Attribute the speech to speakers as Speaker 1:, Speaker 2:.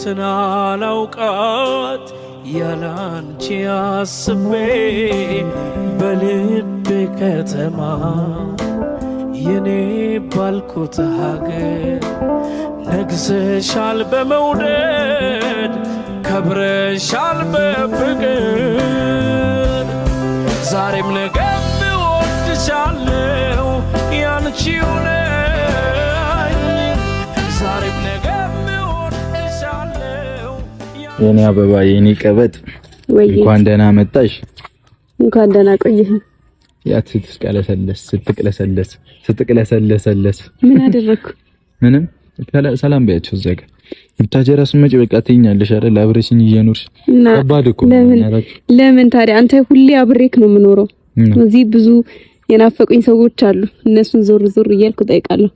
Speaker 1: ሞትን አላውቃት ያላንቺ አስቤ በልቤ ከተማ የኔ ባልኩት ሀገር ነግሰሻል በመውደድ ከብረሻል በፍቅር ዛሬም ነገም እወድሻለሁ ያንቺው ነኝ ዛሬም ነገም እወድሻለሁ
Speaker 2: የኔ አበባ የኔ ቀበጥ እንኳን ደህና መጣሽ
Speaker 3: እንኳን ደህና ቆየህ
Speaker 2: ያት ስትቅለሰለስ ምን
Speaker 3: አደረኩ
Speaker 2: ምንም ሰላም በያቸው ዘጋ ብታጀራ ስመጪ በቃ ትይኛለሽ አይደል አብረሽኝ እየኖርሽ ከባድ እኮ
Speaker 3: ለምን ታዲያ አንተ ሁሌ አብሬክ ነው የምኖረው እዚህ ብዙ የናፈቁኝ ሰዎች አሉ እነሱን ዞር ዞር እያልኩ ጠይቃለሁ